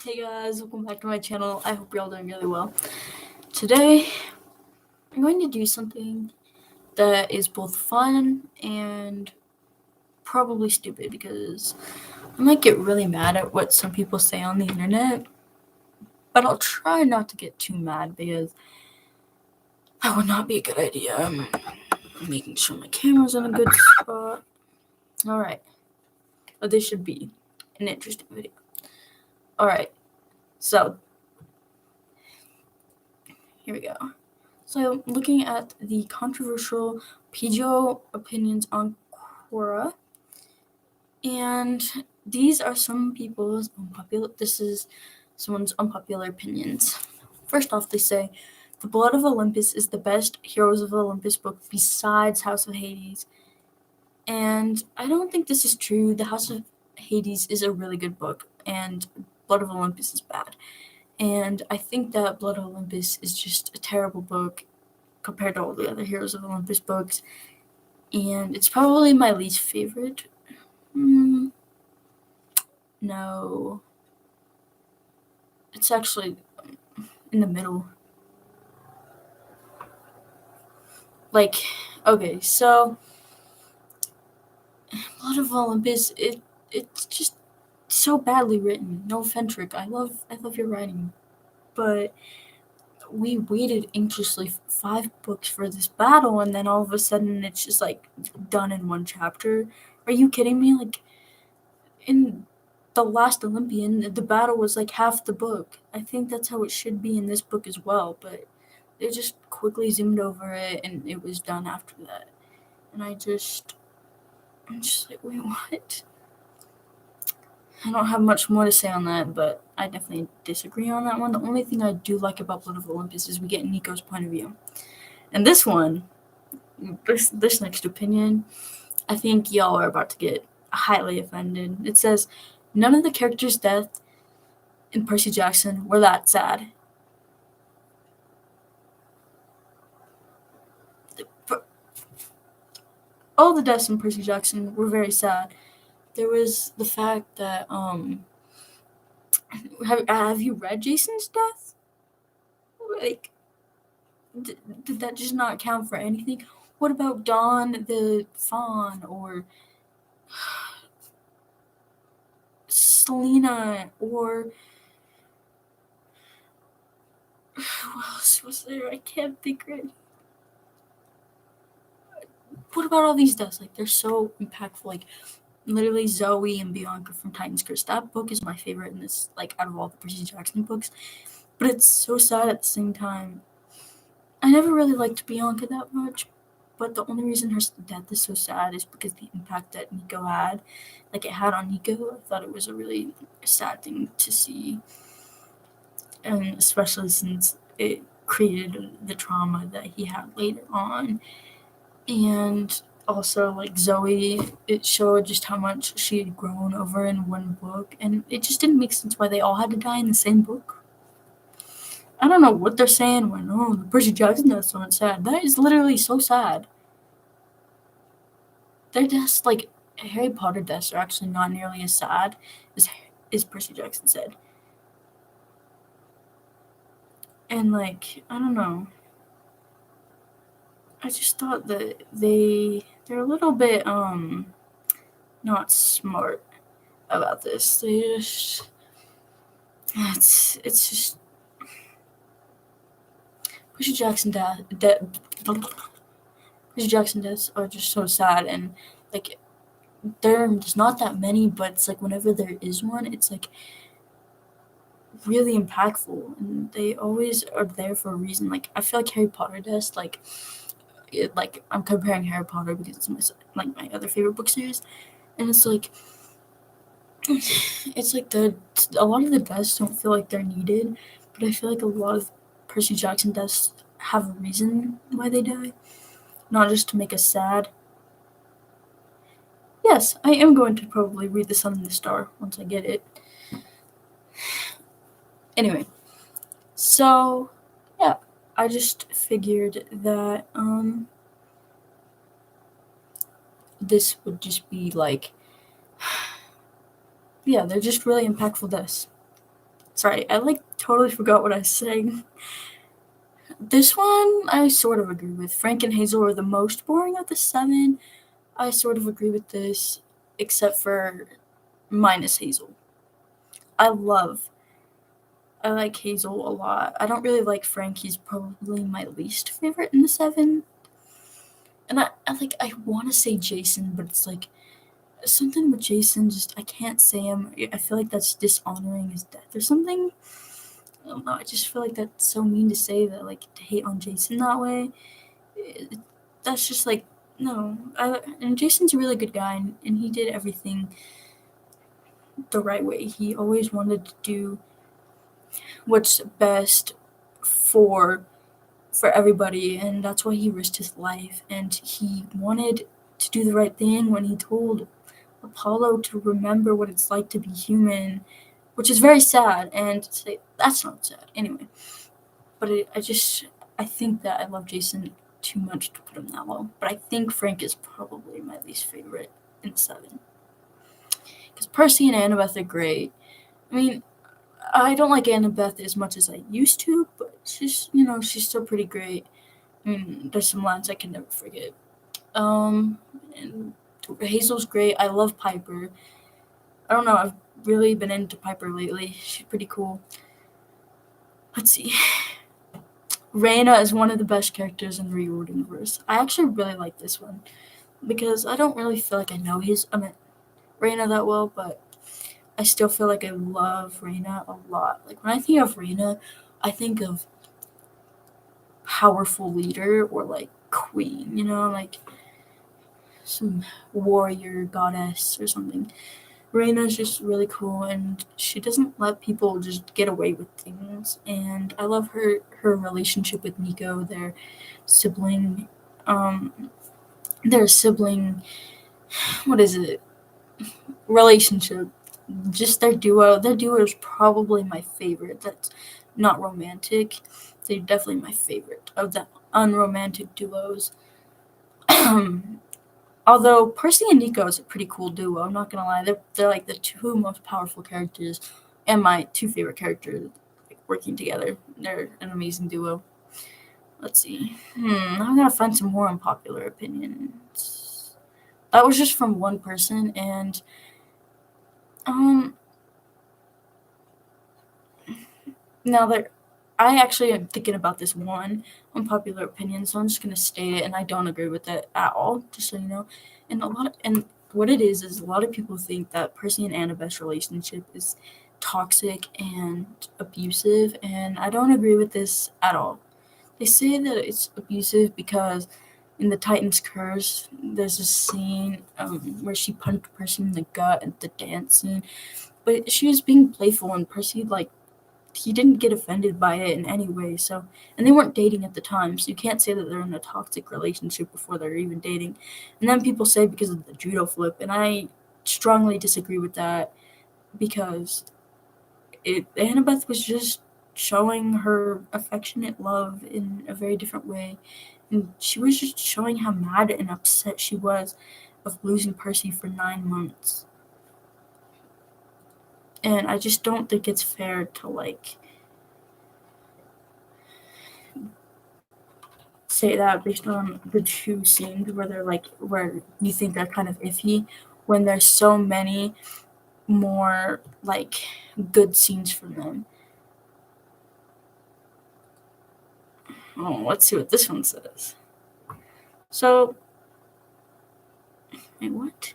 Hey guys, welcome back to my channel. I hope you're all doing really well. Today, I'm going to do something that is both fun and probably stupid because I might get really mad at what some people say on the internet, but I'll try not to get too mad because that would not be a good idea. I'm making sure my camera's in a good spot. Alright, but this should be an interesting video. Alright, so here we go. So, looking at the controversial PGO opinions on Quora, and these are some people's someone's unpopular opinions. First off, they say, The Blood of Olympus is the best Heroes of Olympus book besides House of Hades. And I don't think this is true. The House of Hades is a really good book, and Blood of Olympus is bad. And I think that Blood of Olympus is just a terrible book compared to all the other Heroes of Olympus books. And it's probably my least favorite. No. It's actually in the middle. Okay, so Blood of Olympus, it's just so badly written. No offense, Rick. I love your writing. But we waited anxiously 5 books for this battle, and then all of a sudden it's just done in one chapter. Are you kidding me? In The Last Olympian, the battle was half the book. I think that's how it should be in this book as well, but they just quickly zoomed over it and it was done after that. And I'm just wait, what? I don't have much more to say on that, but I definitely disagree on that one. The only thing I do like about Blood of Olympus is we get Nico's point of view. And this next opinion, I think y'all are about to get highly offended. It says, none of the characters' death in Percy Jackson were that sad. All the deaths in Percy Jackson were very sad. There was the fact that have you read Jason's death? Did that just not count for anything? What about Dawn the Fawn or Selena or who else was there? I can't think right. What about all these deaths? They're so impactful. Literally Zoe and Bianca from Titan's Curse. That book is my favorite in this, out of all the Percy Jackson books. But it's so sad at the same time. I never really liked Bianca that much, but the only reason her death is so sad is because the impact that Nico had, it had on Nico. I thought it was a really sad thing to see, and especially since it created the trauma that he had later on. And also, Zoe, it showed just how much she had grown over in one book, and it just didn't make sense why they all had to die in the same book. I don't know what they're saying when, the Percy Jackson deaths aren't sad. That is literally so sad. Their deaths, Harry Potter deaths, are actually not nearly as sad as Percy Jackson said. And, I don't know. I just thought that they're a little bit, not smart about this. It's just Percy Jackson Percy Jackson deaths are just so sad, and there's not that many, but it's whenever there is one, it's really impactful, and they always are there for a reason. I feel Harry Potter deaths, I'm comparing Harry Potter because it's my other favorite book series, and it's a lot of the deaths don't feel like they're needed, but I feel a lot of Percy Jackson deaths have a reason why they die, not just to make us sad. Yes, I am going to probably read The Sun and the Star once I get it. Anyway, so yeah, I just figured that this would just be they're just really impactful deaths. Sorry, I like totally forgot what I was saying. This one I sort of agree with. Frank and Hazel are the most boring of the seven. I sort of agree with this, except for minus Hazel. I love I like Hazel a lot. I don't really like Frank. He's probably my least favorite in the seven. And I want to say Jason, but it's like something with Jason. Just I can't say him. I feel like that's dishonoring his death or something. I don't know. I just feel like that's so mean to say that. Like to hate on Jason that way. It, that's just like no. And Jason's a really good guy, and he did everything the right way. He always wanted to do what's best for everybody, and that's why he risked his life. And he wanted to do the right thing when he told Apollo to remember what it's like to be human, which is very sad. And say that's not sad anyway. But I think that I love Jason too much to put him that low. But I think Frank is probably my least favorite in seven because Percy and Annabeth are great. I mean, I don't like Annabeth as much as I used to, but she's still pretty great. I mean, there's some lines I can never forget. And Hazel's great. I love Piper. I don't know. I've really been into Piper lately. She's pretty cool. Let's see. Raina is one of the best characters in the Reorder universe. I actually really like this one because I don't really feel like I know Raina that well, but I still feel like I love Raina a lot. Like when I think of Raina, I think of powerful leader or like queen, like some warrior goddess or something. Reina's just really cool, and she doesn't let people just get away with things. And I love her relationship with Nico, sibling, um, their sibling. What is it? Relationship. Just their duo. Their duo is probably my favorite. That's not romantic. They're definitely my favorite of the unromantic duos. Although Percy and Nico is a pretty cool duo, I'm not gonna lie. They're like the two most powerful characters, and my two favorite characters like, working together. They're an amazing duo. Let's see. I'm gonna find some more unpopular opinions. That was just from one person, and um, now that I actually am thinking about this one unpopular opinion, so I'm just gonna state it, and I don't agree with it at all. Just so you know, and what it is a lot of people think that Percy and Annabeth's relationship is toxic and abusive, and I don't agree with this at all. They say that it's abusive because in the Titan's Curse, there's a scene where she punched Percy in the gut at the dance scene, but she was being playful, and Percy he didn't get offended by it in any way. So, and they weren't dating at the time, so you can't say that they're in a toxic relationship before they're even dating. And then people say because of the judo flip, and I strongly disagree with that because Annabeth was just showing her affectionate love in a very different way, and she was just showing how mad and upset she was of losing Percy for 9 months. And I just don't think it's fair to say that based on the two scenes where where you think they're kind of iffy when there's so many more good scenes from them. Oh, let's see what this one says. So, wait, what?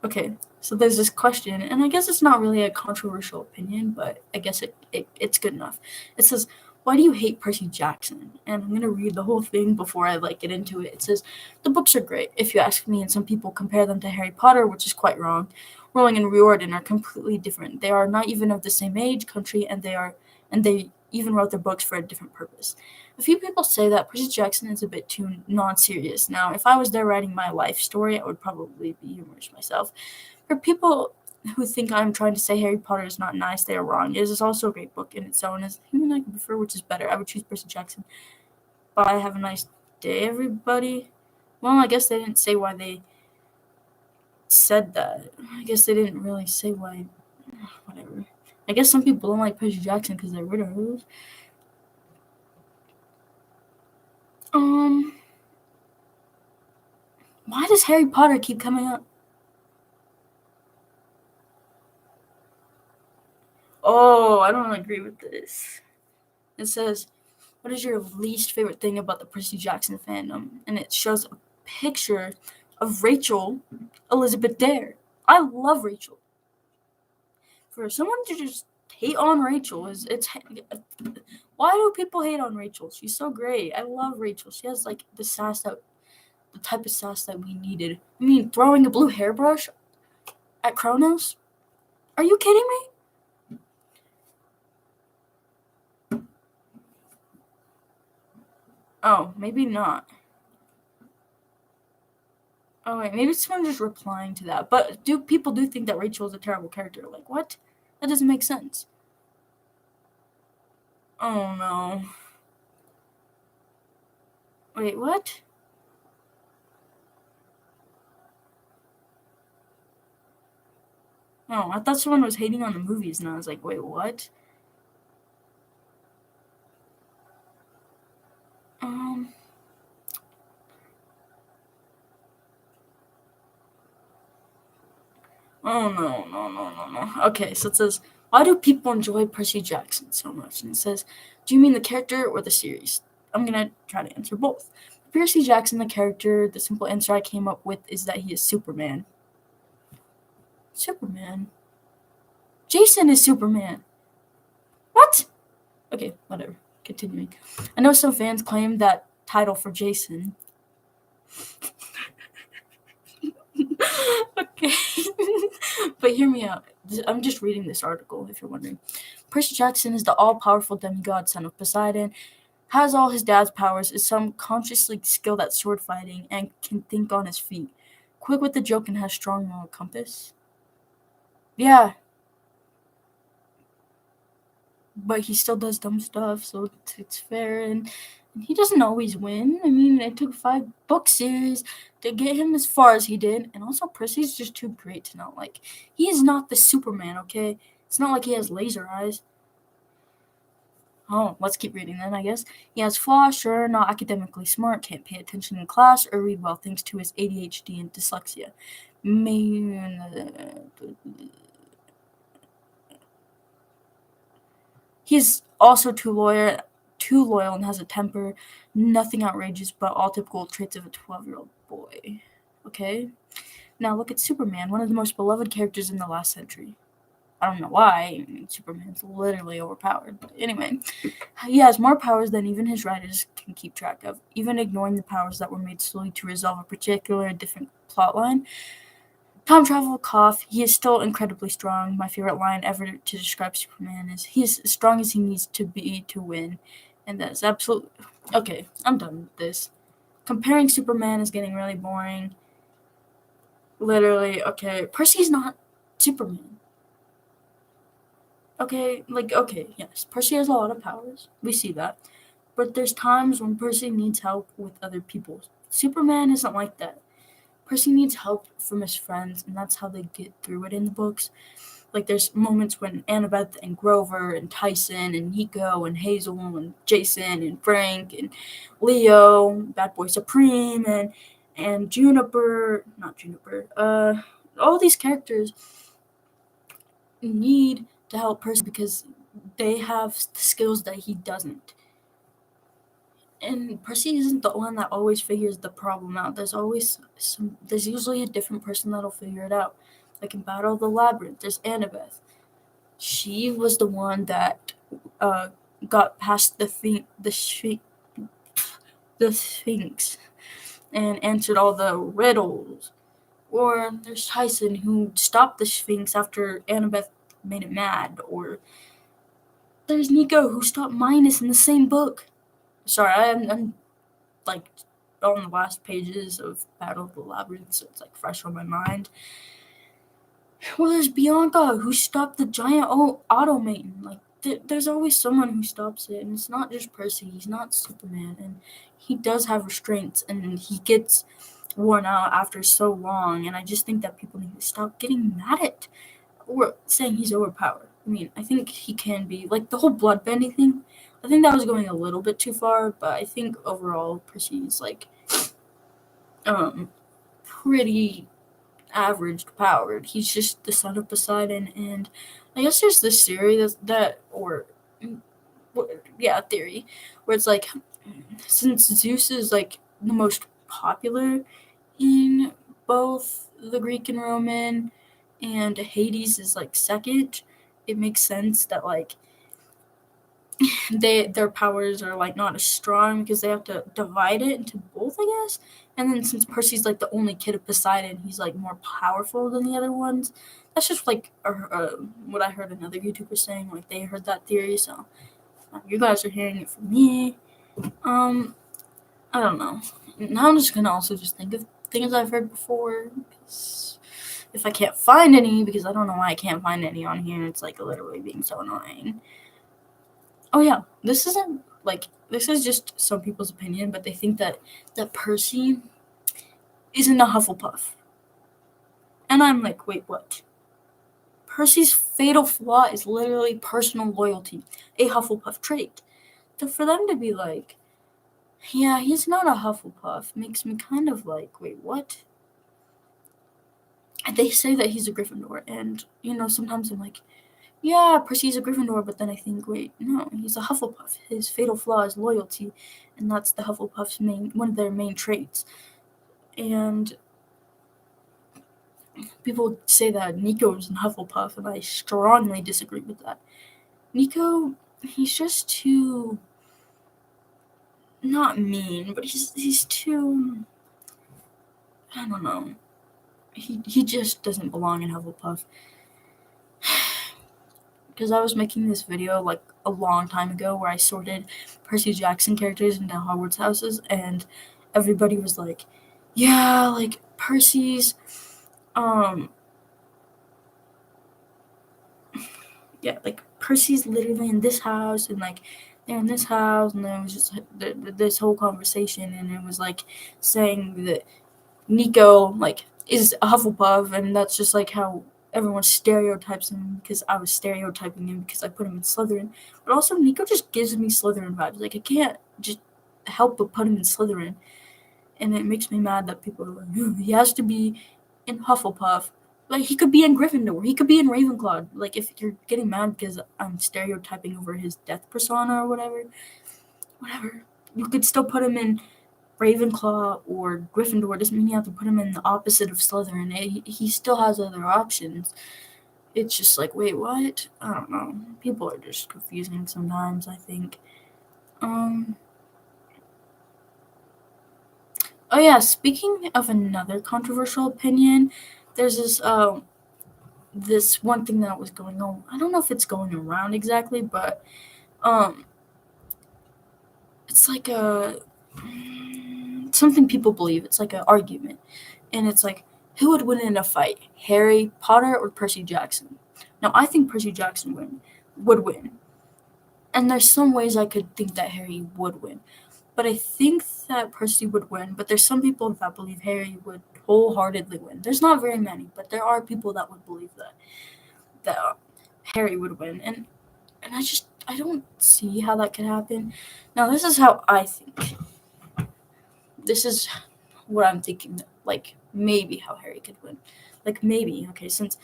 Okay, so there's this question, and I guess it's not really a controversial opinion, but I guess it's good enough. It says, "Why do you hate Percy Jackson?" And I'm gonna read the whole thing before I get into it. It says, "The books are great, if you ask me, and some people compare them to Harry Potter, which is quite wrong. Rowling and Riordan are completely different. They are not even of the same age, country, and they even wrote their books for a different purpose. A few people say that Percy Jackson is a bit too non-serious. Now, if I was there writing my life story, I would probably be humorous myself. For people who think I'm trying to say Harry Potter is not nice, they are wrong. It is also a great book in its own. As a human, I can prefer which is better. I would choose Percy Jackson. Bye. Have a nice day, everybody." Well, I guess they didn't say why they said that. I guess they didn't really say why. Whatever. I guess some people don't like Percy Jackson because they're widows. Um, why does Harry Potter keep coming up? Oh, I don't agree with this. It says, "What is your least favorite thing about the Percy Jackson fandom?" And it shows a picture of Rachel Elizabeth Dare. I love Rachel. For someone to just hate on Rachel is it's why do people hate on Rachel? She's so great. I love Rachel. She has like the type of sass that we needed. I mean, throwing a blue hairbrush at Kronos? Are you kidding me? Oh, maybe not. Oh wait, maybe someone just replying to that. But do people do think that Rachel is a terrible character? Like what? That doesn't make sense. Oh no. Wait, what? Oh, I thought someone was hating on the movies, and I was like, wait, what? Um. Oh no, no, no, no, no. Okay, so it says, why do people enjoy Percy Jackson so much? And it says, do you mean the character or the series? I'm gonna try to answer both. Percy Jackson, the character, the simple answer I came up with is that he is Superman. Superman. Jason is Superman. What? Okay, whatever. Continuing. I know some fans claim that title for Jason. Okay. But hear me out. I'm just reading this article if you're wondering. Percy Jackson is the all powerful demigod son of Poseidon, has all his dad's powers, is some consciously skilled at sword fighting, and can think on his feet. Quick with the joke and has strong moral compass. Yeah, but he still does dumb stuff, so it's fair. And he doesn't always win. I mean, it took 5 book series to get him as far as he did. And also, Percy's just too great to not like. He is not the Superman, okay? It's not like he has laser eyes. Oh, let's keep reading then, I guess. He has flaws, sure, not academically smart, can't pay attention in class or read well thanks to his ADHD and dyslexia. He's also too loyal and has a temper. Nothing outrageous, but all typical traits of a 12-year-old boy. Okay? Now look at Superman, one of the most beloved characters in the last century. I don't know why. I mean, Superman's literally overpowered. But anyway, he has more powers than even his writers can keep track of, even ignoring the powers that were made solely to resolve a particular different plotline. Time travel, cough. He is still incredibly strong. My favorite line ever to describe Superman is, he is as strong as he needs to be to win. And that's absolutely. Okay, I'm done with this. Comparing Superman is getting really boring. Literally, okay. Percy's not Superman. Okay, like, okay, yes. Percy has a lot of powers. We see that. But there's times when Percy needs help with other people. Superman isn't like that. Percy needs help from his friends, and that's how they get through it in the books. Like there's moments when Annabeth and Grover and Tyson and Nico and Hazel and Jason and Frank and Leo, Bad Boy Supreme and Juniper, not Juniper, all these characters need to help Percy because they have the skills that he doesn't. And Percy isn't the one that always figures the problem out. There's usually a different person that'll figure it out. Like in Battle of the Labyrinth, there's Annabeth. She was the one that uh, got past the Sphinx and answered all the riddles. Or there's Tyson who stopped the Sphinx after Annabeth made it mad. Or there's Nico who stopped Minus in the same book. Sorry, I'm like on the last pages of Battle of the Labyrinth, so it's like fresh on my mind. Well, there's Bianca who stopped the giant automaton. Like, there's always someone who stops it, and it's not just Percy. He's not Superman, and he does have restraints, and he gets worn out after so long. And I just think that people need to stop getting mad at or saying he's overpowered. I mean, I think he can be like the whole bloodbending thing. I think that was going a little bit too far, but I think overall Percy's like um pretty average powered. He's just the son of Poseidon, and I guess there's this theory theory where it's like since Zeus is like the most popular in both the Greek and Roman, and Hades is like second, it makes sense that like their powers are like not as strong because they have to divide it into both, I guess. And then since Percy's like the only kid of Poseidon, he's like more powerful than the other ones. That's just like what I heard another YouTuber saying. Like they heard that theory, so you guys are hearing it from me. I don't know. Now I'm just gonna also just think of things I've heard before. Because if I can't find any, because I don't know why I can't find any on here, it's like literally being so annoying. Oh yeah, this is just some people's opinion, but they think that Percy isn't a Hufflepuff, and I'm like, wait, what? Percy's fatal flaw is literally personal loyalty, a Hufflepuff trait. So for them to be like, yeah, he's not a Hufflepuff, makes me kind of like, wait, what? And they say that he's a Gryffindor, and sometimes I'm like, yeah, Percy's a Gryffindor, but then I think, wait, no, he's a Hufflepuff. His fatal flaw is loyalty, and that's the Hufflepuff's one of their main traits. And people say that Nico's a Hufflepuff, and I strongly disagree with that. Nico, he's just too not mean, but he's too, I don't know. He just doesn't belong in Hufflepuff. Because I was making this video like a long time ago where I sorted Percy Jackson characters into Hogwarts houses, and everybody was like, yeah, like Percy's like Percy's literally in this house, and like they're in this house, and there was just this whole conversation, and it was like saying that Nico like is a Hufflepuff, and that's just like how everyone stereotypes him, because I was stereotyping him because I put him in Slytherin. But also Nico just gives me Slytherin vibes. Like I can't just help but put him in Slytherin, and it makes me mad that people are like, he has to be in Hufflepuff. Like he could be in Gryffindor, he could be in Ravenclaw. Like if you're getting mad because I'm stereotyping over his death persona or whatever, you could still put him in Ravenclaw or Gryffindor. Doesn't mean you have to put him in the opposite of Slytherin. He still has other options. It's just like, wait, what? I don't know. People are just confusing sometimes, I think. Oh yeah, speaking of another controversial opinion, there's this one thing that was going on. I don't know if it's going around exactly, but it's like something people believe. It's like an argument, and it's like, who would win in a fight, Harry Potter or Percy Jackson? Now, I think Percy Jackson would win, and there's some ways I could think that Harry would win, but I think that Percy would win. But there's some people that believe Harry would wholeheartedly win. There's not very many, but there are people that would believe that Harry would win, and I don't see how that could happen. Now, this is how I think. This is what I'm thinking. Like maybe how Harry could win. Like maybe, okay, since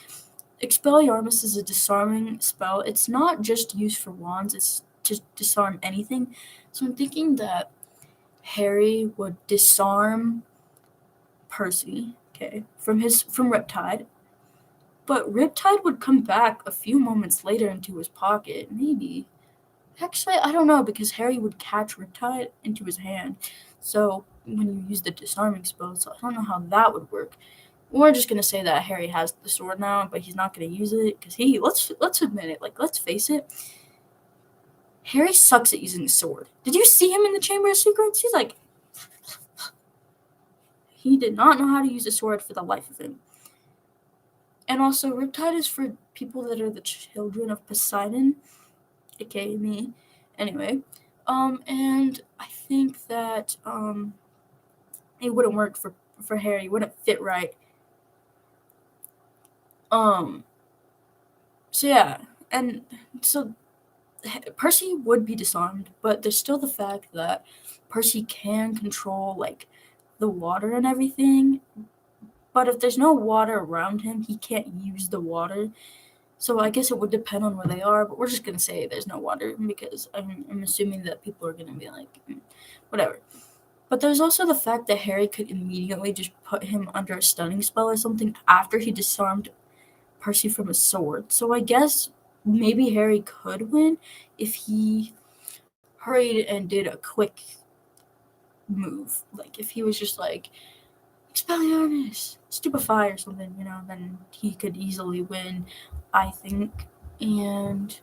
Expelliarmus is a disarming spell, it's not just used for wands, it's to disarm anything. So I'm thinking that Harry would disarm Percy, okay, from Riptide, but Riptide would come back a few moments later into his pocket, maybe. Actually, I don't know, because Harry would catch Riptide into his hand. So when you use the disarming spell, so I don't know how that would work. We're just gonna say that Harry has the sword now, but he's not gonna use it because let's admit it. Like let's face it, Harry sucks at using the sword. Did you see him in the Chamber of Secrets? He's like, he did not know how to use a sword for the life of him. And also, Riptide is for people that are the children of Poseidon, aka me. Anyway, and I think that it wouldn't work for Harry. It wouldn't fit right. So yeah, and so Percy would be disarmed, but there's still the fact that Percy can control like the water and everything. But if there's no water around him, he can't use the water. So I guess it would depend on where they are, but we're just gonna say there's no water because I'm assuming that people are gonna be like, whatever. But there's also the fact that Harry could immediately just put him under a stunning spell or something after he disarmed Percy from a sword. So I guess maybe Harry could win if he hurried and did a quick move. Like if he was just like Expelliarmus, Stupefy or something, then he could easily win, I think. And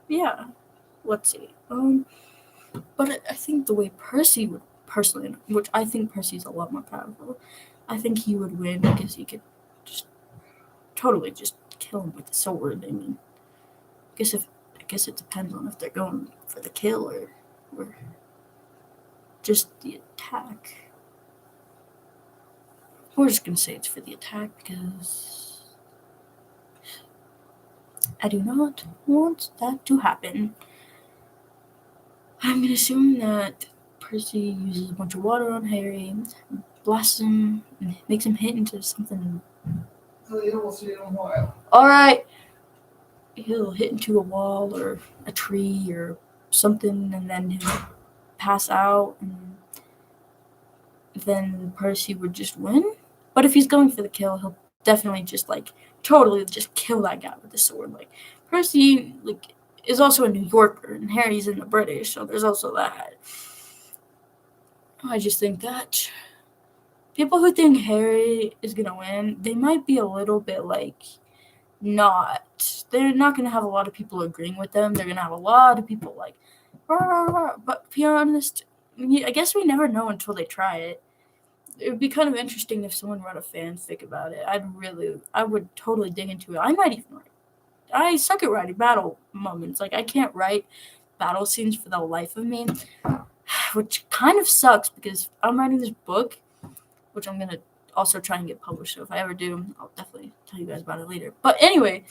yeah, let's see. But I think the way Percy would personally, which I think Percy's a lot more powerful, I think he would win because he could just totally just kill him with the sword. I mean, I guess it depends on if they're going for the kill or just the attack. We're just gonna say it's for the attack because I do not want that to happen. I'm gonna assume that Percy uses a bunch of water on Harry, blasts him, and makes him hit into something. Alright, he'll hit into a wall or a tree or something, and then he'll pass out, and then Percy would just win. But if he's going for the kill, he'll definitely just like totally just kill that guy with the sword. Like Percy is also a New Yorker and Harry's in the British, so there's also that. I just think that people who think Harry is gonna win, they might be a little bit they're not gonna have a lot of people agreeing with them. They're gonna have a lot of people like rah, rah, rah. But to be honest, I guess we never know until they try it. It would be kind of interesting if someone wrote a fanfic about it. I would totally dig into it. I might even write. I suck at writing battle moments. Like I can't write battle scenes for the life of me, which kind of sucks because I'm writing this book, which I'm gonna also try and get published. So if I ever do, I'll definitely tell you guys about it later. But anyway,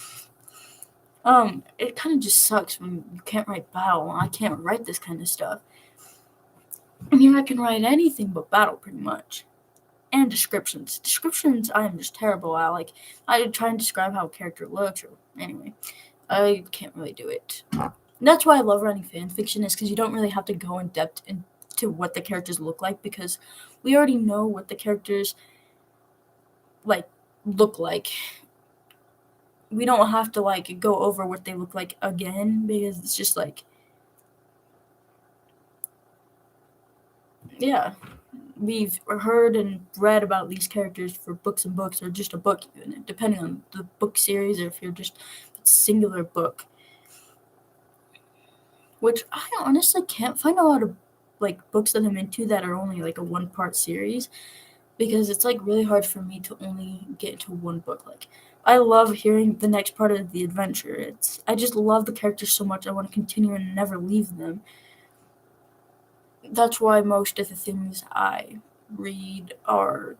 it kind of just sucks when you can't write battle. I can't write this kind of stuff. I mean, I can write anything but battle pretty much. And descriptions. Descriptions I am just terrible at. Like, I try and describe how a character looks, or anyway, I can't really do it. And that's why I love writing fan fiction, is because you don't really have to go in depth into what the characters look like, because we already know what the characters look like. We don't have to go over what they look like again, because it's just yeah. We've heard and read about these characters for books and books, or just a book, even depending on the book series, or if you're just a singular book. Which I honestly can't find a lot of books that I'm into that are only a one-part series, because it's really hard for me to only get into one book. I love hearing the next part of the adventure. I just love the characters so much. I want to continue and never leave them. That's why most of the things I read are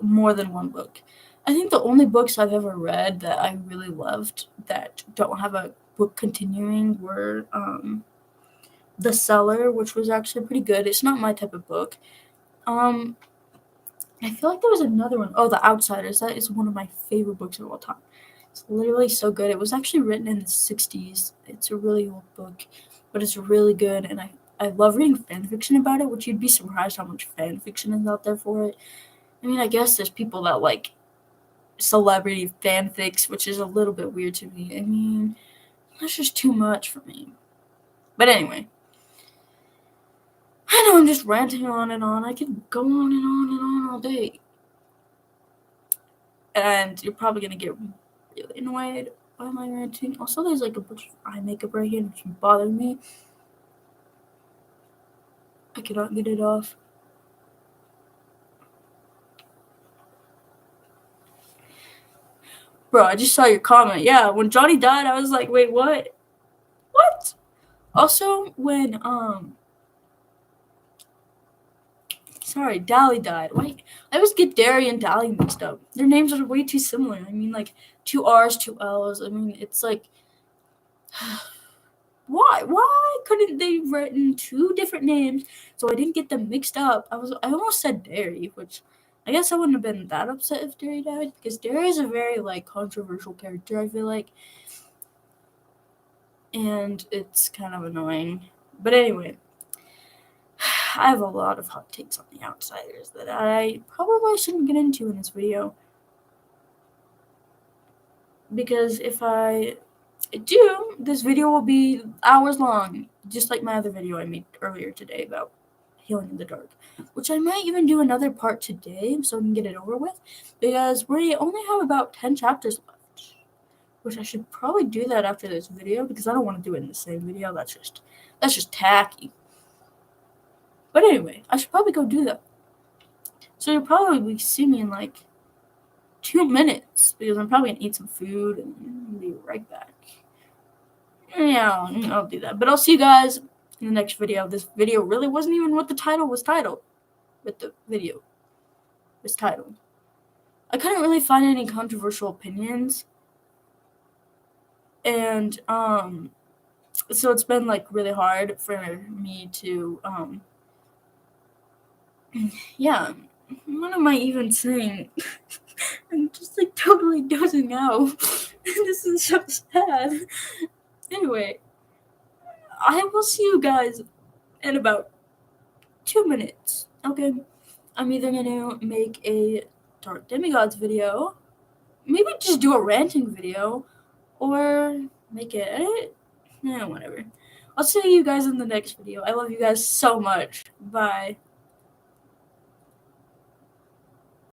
more than one book. I think the only books I've ever read that I really loved that don't have a book continuing were The Cellar, which was actually pretty good. It's not my type of book. I feel like there was another one. Oh, The Outsiders. That is one of my favorite books of all time. It's literally so good. It was actually written in the 60s. It's a really old book, but it's really good, and I love reading fan fiction about it, which you'd be surprised how much fan fiction is out there for it. I mean, I guess there's people that like celebrity fanfics, which is a little bit weird to me. I mean, that's just too much for me. But anyway, I know I'm just ranting on and on. I could go on and on and on all day. And you're probably going to get really annoyed by my ranting. Also, there's a bunch of eye makeup right here, which is bothering me. I cannot get it off. Bro, I just saw your comment. Yeah, when Johnny died, I was like, wait, what? What? Also, when Sorry, Dally died. Why? I always get Derry and Dally mixed up. Their names are way too similar. I mean, like, 2 R's, 2 L's. I mean, it's like, why? Why couldn't they written 2 different names so I didn't get them mixed up? I almost said Derry, which I guess I wouldn't have been that upset if Derry died, because Derry is a very, like, controversial character, I feel like. And it's kind of annoying. But anyway, I have a lot of hot takes on the Outsiders that I probably shouldn't get into in this video. Because if I do, this video will be hours long, just like my other video I made earlier today about Healing in the Dark, which I might even do another part today so I can get it over with, because we only have about 10 chapters left, which I should probably do that after this video, because I don't want to do it in the same video. That's just tacky. But anyway, I should probably go do that. So you'll probably see me in like 2 minutes, because I'm probably gonna eat some food and be right back. Yeah, I'll do that. But I'll see you guys in the next video. This video really wasn't even what the title was titled. But the video was titled. I couldn't really find any controversial opinions. And, so it's been, like, really hard for me to, yeah. What am I even saying? I'm just, like, totally dozing out. This is so sad. Anyway, I will see you guys in about 2 minutes. Okay? I'm either gonna make a Dark Demigods video, maybe just do a ranting video, or make it edit. Whatever. I'll see you guys in the next video. I love you guys so much. Bye.